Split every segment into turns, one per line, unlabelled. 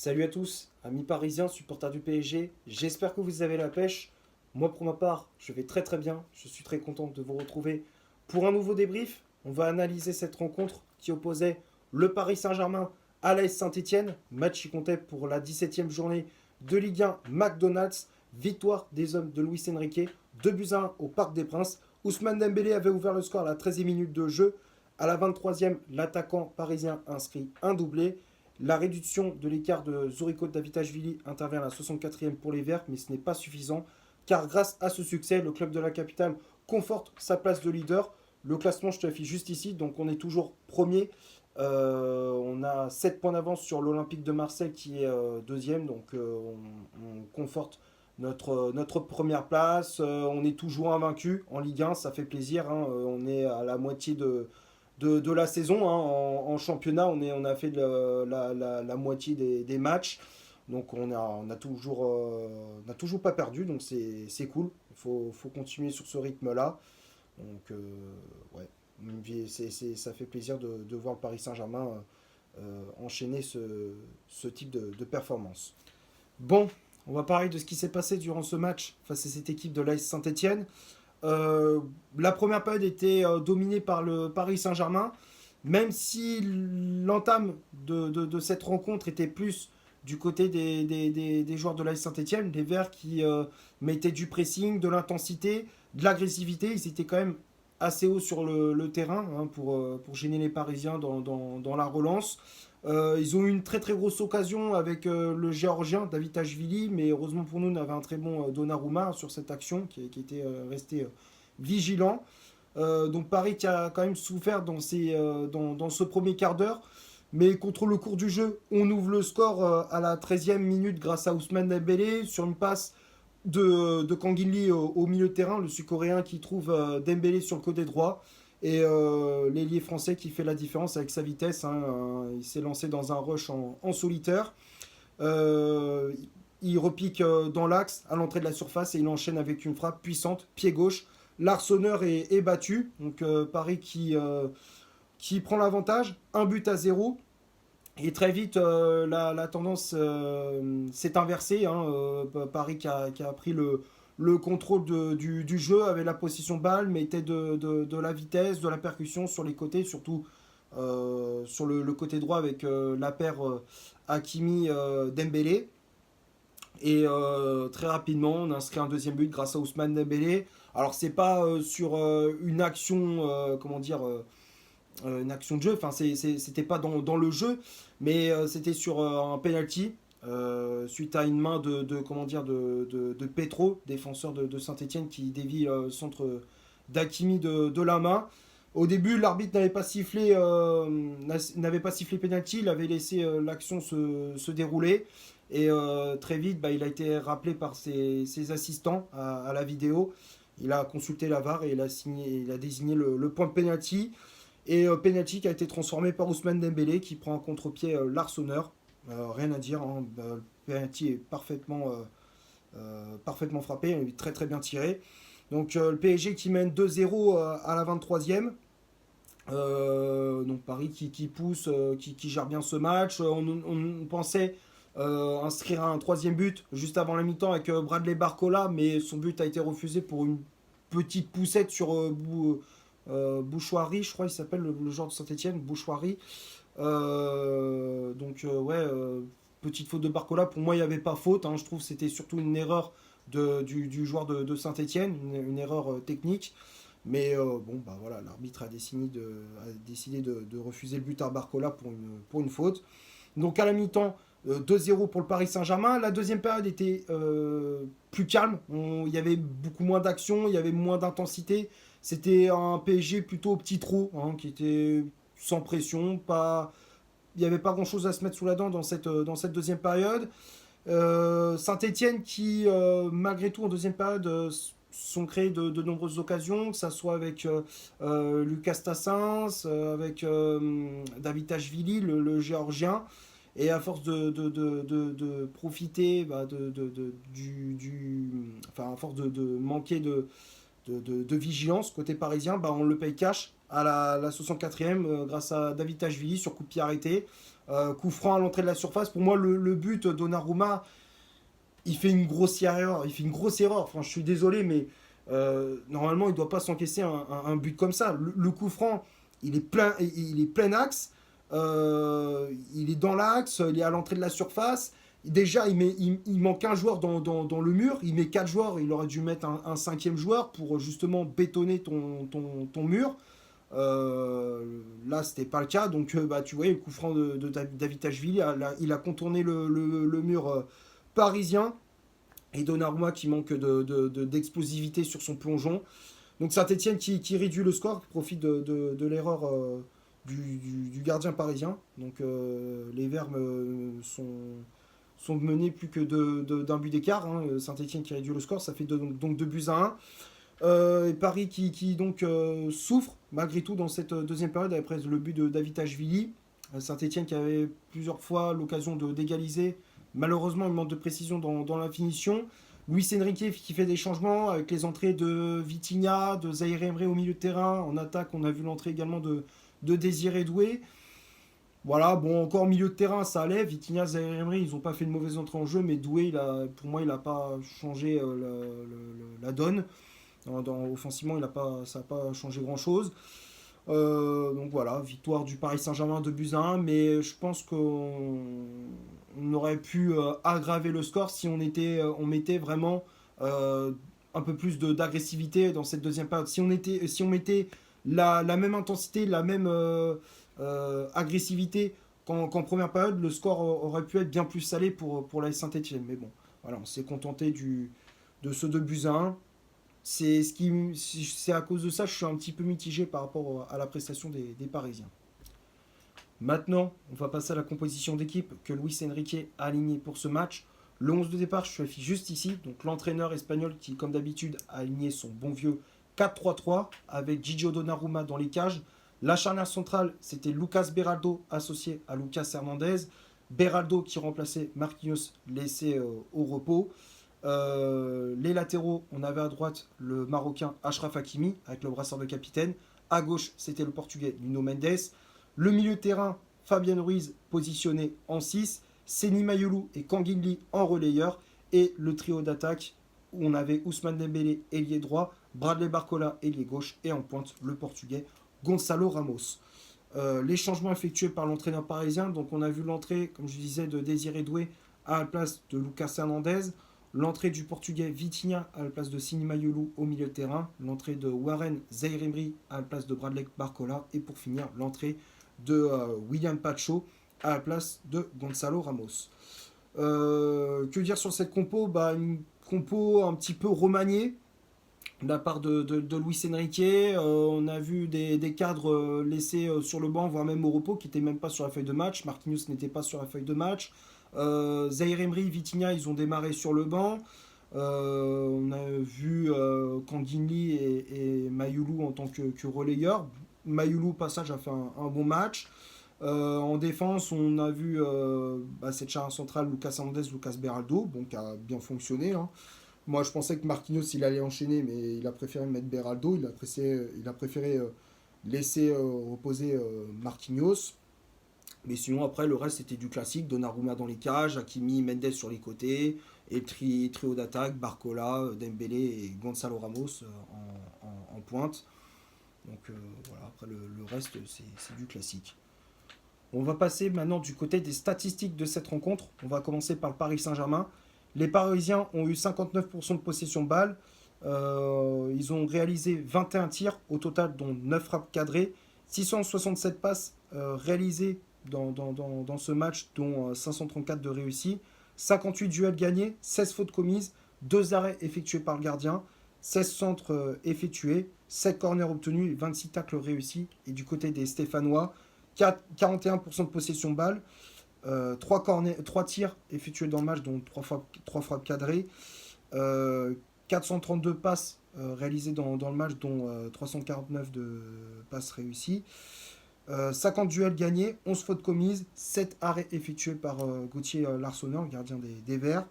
Salut à tous, amis parisiens, supporters du PSG, j'espère que vous avez la pêche. Moi pour ma part, je vais très très bien, je suis très content de vous retrouver pour un nouveau débrief. On va analyser cette rencontre qui opposait le Paris Saint-Germain à l'AS Saint-Etienne, match qui comptait pour la 17e journée de Ligue 1 McDonald's, victoire des hommes de Luis Enrique, 2-1 au Parc des Princes. Ousmane Dembélé avait ouvert le score à la 13e minute de jeu. À la 23e, l'attaquant parisien inscrit un doublé. La réduction de l'écart de Zurigo Davitashvili intervient à la 64e pour les Verts, mais ce n'est pas suffisant, car grâce à ce succès, le club de la capitale conforte sa place de leader. Le classement, je te l'affiche juste ici, donc on est toujours premier. On a 7 points d'avance sur l'Olympique de Marseille qui est deuxième, donc on conforte notre première place. On est toujours invaincu en Ligue 1, ça fait plaisir. Hein. On est à la moitié de la saison. Hein. En championnat, on a fait la moitié des matchs. Donc on a toujours pas perdu, donc c'est cool. Il faut continuer sur ce rythme-là. Donc ouais, ça fait plaisir de voir le Paris Saint-Germain enchaîner ce type de performance. Bon, on va parler de ce qui s'est passé durant ce match face à cette équipe de l'AS Saint-Etienne. Euh, la première période était dominée par le Paris Saint-Germain, même si l'entame de cette rencontre était plus du côté des joueurs de l'AS Saint-Etienne, des Verts qui mettaient du pressing, de l'intensité, de l'agressivité. Ils étaient quand même assez hauts sur le terrain hein, pour gêner les Parisiens dans la relance. Ils ont eu une très très grosse occasion avec le Géorgien Davitashvili, mais heureusement pour nous, on avait un très bon Donnarumma sur cette action qui était resté vigilant. Donc Paris qui a quand même souffert dans ce premier quart d'heure, mais contre le cours du jeu, on ouvre le score à la 13e minute grâce à Ousmane Dembélé sur une passe de Kangin au milieu de terrain, le Sud-Coréen qui trouve Dembélé sur le côté droit. Et l'ailier français qui fait la différence avec sa vitesse. Hein, il s'est lancé dans un rush en solitaire. Euh, il repique dans l'axe à l'entrée de la surface et il enchaîne avec une frappe puissante, pied gauche. L'Arseneur est battu. Donc Paris qui prend l'avantage. Un but à zéro. Et très vite, la tendance s'est inversée. Hein, Paris qui a pris le contrôle du jeu, avait la possession balle, mettait de la vitesse, de la percussion sur les côtés, surtout sur le côté droit avec la paire Hakimi-Dembélé. Et très rapidement, on inscrit un deuxième but grâce à Ousmane Dembélé. Alors, c'est pas sur une action, comment dire, une action de jeu, enfin, c'était pas dans le jeu, mais c'était sur un penalty. Suite à une main comment dire de Petro, défenseur de Saint-Etienne, qui dévie le centre d'Hakimi de la main. Au début, l'arbitre n'avait pas sifflé penalty, il avait laissé l'action se dérouler. Et très vite, bah, il a été rappelé par ses assistants à la vidéo. Il a consulté la VAR et il a désigné le point de penalty. Et penalty qui a été transformé par Ousmane Dembélé qui prend un contre-pied l'Arseneur. Rien à dire, hein. Le penalty est parfaitement frappé, il est très très bien tiré. Donc le PSG qui mène 2-0 à la 23e. Donc Paris qui pousse, qui gère bien ce match. On pensait inscrire un troisième but juste avant la mi-temps avec Bradley Barcola, mais son but a été refusé pour une petite poussette sur Bouchouari, je crois il s'appelle le joueur de Saint-Etienne, Bouchouari. Donc ouais, petite faute de Barcola. Pour moi, il n'y avait pas faute. Hein. Je trouve que c'était surtout une erreur du joueur de Saint-Etienne, une erreur technique. Mais bon, bah voilà, l'arbitre a décidé de refuser le but à Barcola pour une faute. Donc à la mi-temps, 2-0 pour le Paris Saint-Germain. La deuxième période était plus calme. Il y avait beaucoup moins d'action, il y avait moins d'intensité. C'était un PSG plutôt au petit trot, hein, qui était sans pression. Il n'y avait pas grand-chose à se mettre sous la dent dans cette deuxième période. Saint-Etienne qui, malgré tout, en deuxième période, sont créés de nombreuses occasions, que ce soit avec Lucas Tassins, avec Davitashvili, le Géorgien. Et à force de profiter bah, enfin, à force de manquer de vigilance côté parisien, bah, on le paye cash. à la 64e grâce à David Tachvili sur coup de pied arrêté. Coup franc à l'entrée de la surface. Pour moi, le but, Donnarumma, il fait une grossière erreur. Il fait une grosse erreur. Enfin, je suis désolé, mais normalement, il ne doit pas s'encaisser un but comme ça. Le coup franc, il est plein axe. Il est dans l'axe, il est à l'entrée de la surface. Déjà, il manque un joueur dans le mur. Il met 4 joueurs. Il aurait dû mettre un cinquième joueur pour justement bétonner ton mur. Là, c'était pas le cas. Donc, bah, tu vois, le coup franc de David Tachvili, il a contourné le mur parisien. Et Donnarumma qui manque d'explosivité sur son plongeon. Donc Saint-Etienne qui réduit le score, qui profite de l'erreur du gardien parisien. Donc les Verts sont menés plus que d'un but d'écart. Hein. Saint-Etienne qui réduit le score, ça fait donc 2 buts à 1. Et Paris qui donc souffre malgré tout dans cette deuxième période après le but de David Tachvili. Saint-Etienne qui avait plusieurs fois l'occasion d'égaliser. Malheureusement, il manque de précision dans la finition. Luis Enrique qui fait des changements avec les entrées de Vitinha, de Zaïre Emery au milieu de terrain. En attaque, on a vu l'entrée également de Désiré Doué. Voilà, bon, encore milieu de terrain, ça allait. Vitinha, Zaïre Emery, ils n'ont pas fait une mauvaise entrée en jeu, mais Doué, pour moi, il n'a pas changé la donne. Offensivement, ça n'a pas changé grand-chose. Donc voilà, victoire du Paris Saint-Germain 2 buts à 1, mais je pense qu'on aurait pu aggraver le score si on mettait vraiment un peu plus d'agressivité dans cette deuxième période. Si on mettait la même intensité, la même agressivité qu'en première période, le score aurait pu être bien plus salé pour la Saint-Etienne. Mais bon, voilà, on s'est contenté de ce 2 buts à 1. C'est à cause de ça que je suis un petit peu mitigé par rapport à la prestation des Parisiens. Maintenant, on va passer à la composition d'équipe que Luis Enrique a aligné pour ce match. Le 11 de départ, je suis juste ici. Donc l'entraîneur espagnol qui, comme d'habitude, a aligné son bon vieux 4-3-3 avec Gigio Donnarumma dans les cages. La charnière centrale, c'était Lucas Beraldo associé à Lucas Hernandez. Beraldo qui remplaçait Marquinhos laissé au repos. Les latéraux, on avait à droite le Marocain Achraf Hakimi avec le brassard de capitaine. À gauche, c'était le Portugais Nuno Mendes. Le milieu de terrain, Fabien Ruiz positionné en 6. Seny Mayulu et Kanguinli en relayeur. Et le trio d'attaque où on avait Ousmane Dembélé, ailier droit, Bradley Barcola, ailier gauche. Et en pointe, le Portugais Gonçalo Ramos. Les changements effectués par l'entraîneur parisien. Donc on a vu l'entrée, comme je disais, de Désiré Doué à la place de Lucas Hernandez. L'entrée du Portugais Vitinha à la place de Seny Mayulu au milieu de terrain. L'entrée de Warren Zaïre Emery à la place de Bradley Barcola. Et pour finir, l'entrée de William Pacho à la place de Gonçalo Ramos. Que dire sur cette compo? Une compo un petit peu remaniée de la part de Luis Enrique. On a vu des cadres laissés sur le banc, voire même au repos, qui n'étaient même pas sur la feuille de match. Marquinhos n'était pas sur la feuille de match. Zaïre Emery, Vitinha, ils ont démarré sur le banc. On a vu Kanguinli et Mayulu en tant que relayeur. Mayulu, passage, a fait un bon match. En défense, on a vu cette charnière centrale Lucas Hernandez, Lucas Beraldo, qui a bien fonctionné. Hein. Moi, je pensais que Marquinhos, il allait enchaîner, mais il a préféré mettre Beraldo. Il a préféré laisser reposer Marquinhos. Mais sinon, après, le reste, c'était du classique. Donnarumma dans les cages, Hakimi, Mendes sur les côtés. Et trio d'attaque, Barcola, Dembélé et Gonçalo Ramos en pointe. Donc voilà, après le reste, c'est du classique. On va passer maintenant du côté des statistiques de cette rencontre. On va commencer par le Paris Saint-Germain. Les Parisiens ont eu 59% de possession de balle. Ils ont réalisé 21 tirs au total, dont 9 frappes cadrées. 667 passes réalisées dans ce match, dont 534 de réussis. 58 duels gagnés, 16 fautes commises, 2 arrêts effectués par le gardien, 16 centres effectués, 7 corners obtenus, 26 tacles réussis. Et du côté des Stéphanois, 41% de possession de balle, 3 tirs effectués dans le match, dont 3 frappes cadrées, 432 passes réalisées dans le match, dont 349 de passes réussies. 50 duels gagnés, 11 fautes commises, 7 arrêts effectués par Gauthier Larsonneur, gardien des Verts,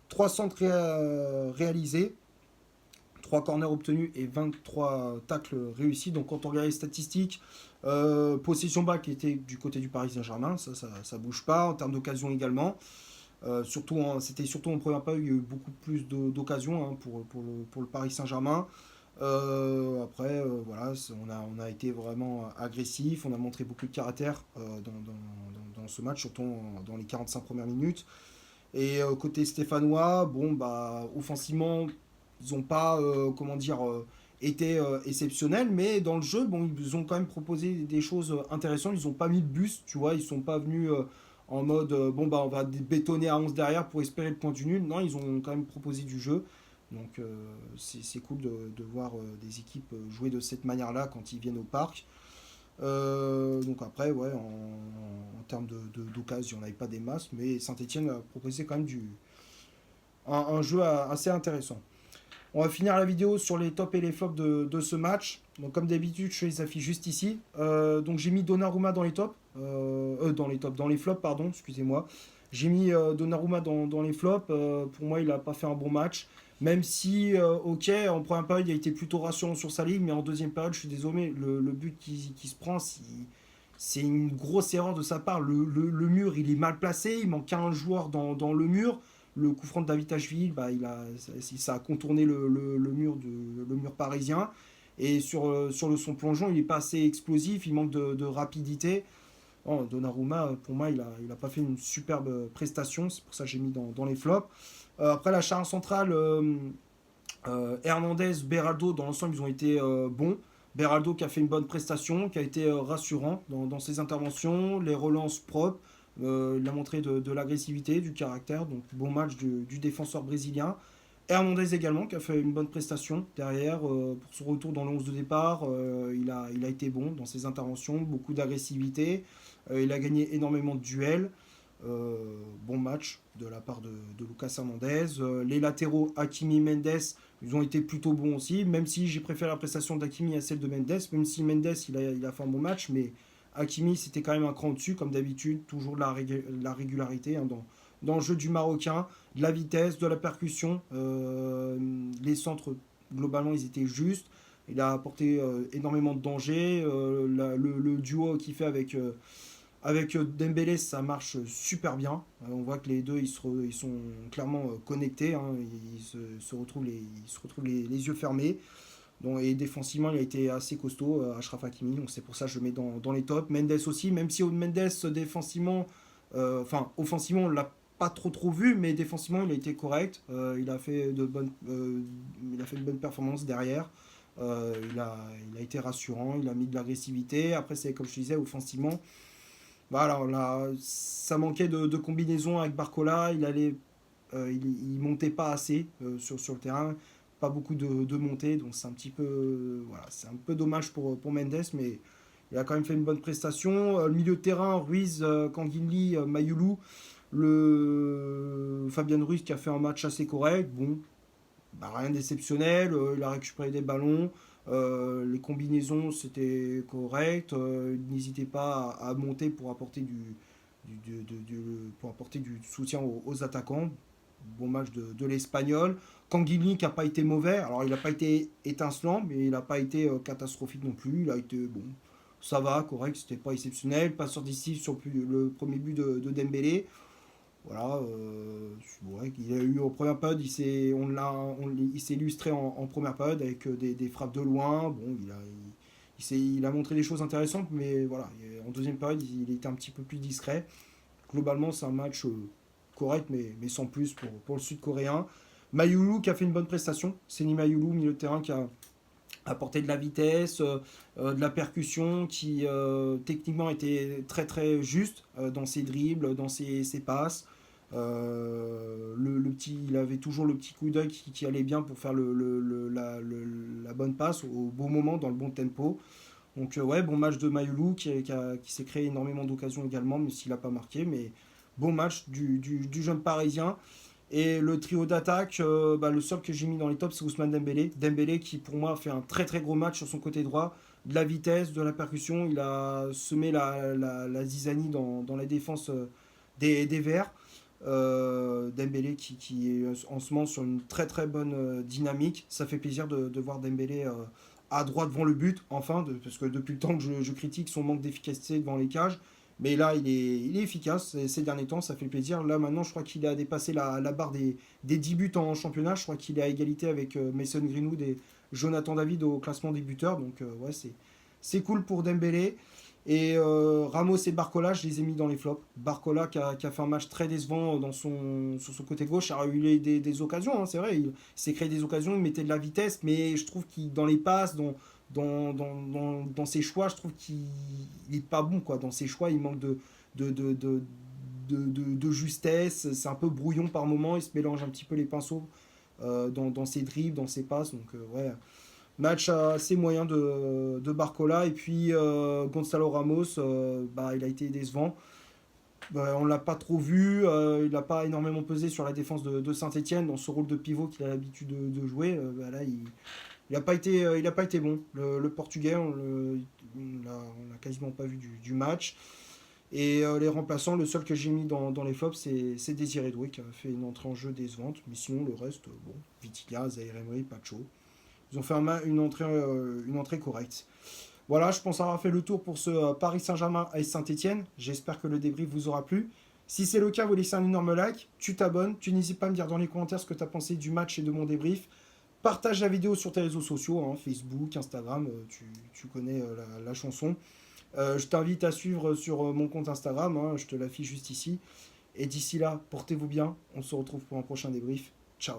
3 centres réalisés, 3 corners obtenus et 23 tacles réussis. Donc quand on regarde les statistiques, possession balle qui était du côté du Paris Saint-Germain, ça bouge pas. En termes d'occasion également, c'était surtout en première période, il y a eu beaucoup plus d'occasions pour le Paris Saint-Germain. Après, voilà, on a été vraiment agressif, on a montré beaucoup de caractère dans ce match, surtout dans les 45 premières minutes. Et côté stéphanois, bon, bah, offensivement, ils n'ont pas, été exceptionnels, mais dans le jeu, bon, ils ont quand même proposé des choses intéressantes. Ils n'ont pas mis de bus, tu vois, ils sont pas venus en mode, bon, bah, on va bétonner à 11 derrière pour espérer le point du nul. Non, ils ont quand même proposé du jeu. Donc c'est cool de voir des équipes jouer de cette manière-là quand ils viennent au parc. Donc après, ouais, en termes d'occasion, il n'y en avait pas des masses, mais Saint-Etienne a proposé quand même un jeu assez intéressant. On va finir la vidéo sur les tops et les flops de ce match. Donc comme d'habitude, je fais les affiches juste ici. Donc j'ai mis Donnarumma dans les tops, dans les flops, pardon, excusez-moi. J'ai mis Donnarumma dans les flops. Pour moi, il n'a pas fait un bon match. Même si, ok, en première période, il a été plutôt rassurant sur sa ligne, mais en deuxième période, je suis désolé, le but qui se prend, c'est une grosse erreur de sa part. Le mur, il est mal placé, il manque un joueur dans le mur. Le coup franc de David Ashvili, bah, ça a contourné le mur parisien. Et sur son plongeon, il n'est pas assez explosif, il manque de rapidité. Oh, Donnarumma, pour moi, il a pas fait une superbe prestation, c'est pour ça que j'ai mis dans les flops. Après la charge centrale, Hernandez, Beraldo, dans l'ensemble, ils ont été bons. Beraldo qui a fait une bonne prestation, qui a été rassurant dans ses interventions, les relances propres. Il a montré de l'agressivité, du caractère, donc bon match du défenseur brésilien. Hernandez également qui a fait une bonne prestation derrière pour son retour dans le 11 de départ. Il a été bon dans ses interventions, beaucoup d'agressivité. Il a gagné énormément de duels. Bon match de la part de Lucas Hernandez. Les latéraux Hakimi, Mendes, ils ont été plutôt bons aussi, même si j'ai préféré la prestation d'Hakimi à celle de Mendes, même si Mendes il a fait un bon match, mais Hakimi c'était quand même un cran au-dessus, comme d'habitude, toujours de la régularité dans le jeu du Marocain, de la vitesse, de la percussion. Les centres, globalement, ils étaient justes. Il a apporté énormément de danger. Le duo qu'il fait avec Dembélé, ça marche super bien. On voit que les deux, ils sont clairement connectés. Hein. Se retrouvent les yeux fermés. Donc, et défensivement, il a été assez costaud, Achraf Hakimi. Donc c'est pour ça que je le mets dans les tops. Mendes aussi, même si Mendes, défensivement, offensivement, on l'a pas trop vu, mais défensivement, il a été correct. Il a fait une bonne performance derrière. Il a été rassurant, il a mis de l'agressivité. Après, c'est comme je disais, offensivement, voilà, ça manquait de combinaison avec Barcola. Il montait pas assez sur le terrain, pas beaucoup de montées, donc c'est un petit peu, voilà, c'est un peu dommage pour Mendes, mais il a quand même fait une bonne prestation. Le milieu de terrain, Ruiz, Kanguinli, Mayoulou, le Fabien Ruiz qui a fait un match assez correct. Bon, bah, rien d'exceptionnel, il a récupéré des ballons, les combinaisons c'était correct, n'hésitez pas à monter pour apporter pour apporter du soutien aux attaquants. Bon match de l'Espagnol. Kanguinli qui n'a pas été mauvais, alors il n'a pas été étincelant, mais il n'a pas été catastrophique non plus, il a été bon, ça va, correct, c'était pas exceptionnel, passeur décisif sur le premier but de Dembélé. Voilà, ouais, il a eu en première période, il s'est illustré en première période avec des frappes de loin. Bon, il a montré des choses intéressantes, mais voilà, en deuxième période, il était un petit peu plus discret. Globalement, c'est un match correct, mais sans plus pour le Sud-Coréen. Mayoulou qui a fait une bonne prestation. Seni Mayoulou, milieu de terrain qui a apporté de la vitesse, de la percussion, qui techniquement était très très juste dans ses dribbles, dans ses passes. Il avait toujours le petit coup d'œil qui allait bien pour faire la bonne passe au bon moment, dans le bon tempo. Donc ouais, bon match de Mayoulou qui s'est créé énormément d'occasions également, même s'il n'a pas marqué. Mais bon match du jeune Parisien. Et le trio d'attaque, le seul que j'ai mis dans les tops, c'est Ousmane Dembélé. Dembélé qui pour moi fait un très très gros match sur son côté droit. De la vitesse, de la percussion. Il a semé la zizanie dans la défense des Verts. Dembélé qui est en ce moment sur une très très bonne dynamique. Ça fait plaisir de voir Dembélé à droite devant le but, enfin, parce que depuis le temps que je critique son manque d'efficacité devant les cages. Mais là, il est efficace ces derniers temps, ça fait plaisir. Là, maintenant, je crois qu'il a dépassé la barre des 10 buts en championnat. Je crois qu'il est à égalité avec Mason Greenwood et Jonathan David au classement des buteurs. Donc, ouais, c'est cool pour Dembélé. Et Ramos et Barcola, je les ai mis dans les flops. Barcola qui a fait un match très décevant sur son côté gauche, a eu des occasions, hein, c'est vrai. Il s'est créé des occasions, il mettait de la vitesse, mais je trouve qu'il dans les passes, dans ses choix, je trouve qu'il n'est pas bon. Quoi. Dans ses choix, il manque de, de, de, de justesse. C'est un peu brouillon par moment, il se mélange un petit peu les pinceaux dans ses dribbles, dans ses passes. Donc, ouais. Match assez moyen de Barcola. Et puis Gonzalo Ramos, bah, il a été décevant. Bah, on ne l'a pas trop vu. Il n'a pas énormément pesé sur la défense de Saint-Etienne dans ce rôle de pivot qu'il a l'habitude de jouer. Bah, là, il n'a pas, il a pas été bon. Le Portugais, on l'a quasiment pas vu du match. Et les remplaçants, le seul que j'ai mis dans les flops, c'est Désiré Doué qui a fait une entrée en jeu décevante. Mais sinon, le reste, bon, Vitinha, Zaïre Emery, Pacho. Ils ont fait une entrée correcte. Voilà, je pense avoir fait le tour pour ce Paris Saint-Germain et Saint-Etienne. J'espère que le débrief vous aura plu. Si c'est le cas, vous laissez un énorme like, tu t'abonnes, tu n'hésites pas à me dire dans les commentaires ce que tu as pensé du match et de mon débrief. Partage la vidéo sur tes réseaux sociaux, hein, Facebook, Instagram, tu connais la chanson. Je t'invite à suivre sur mon compte Instagram, hein, je te l'affiche juste ici. Et d'ici là, portez-vous bien, on se retrouve pour un prochain débrief. Ciao.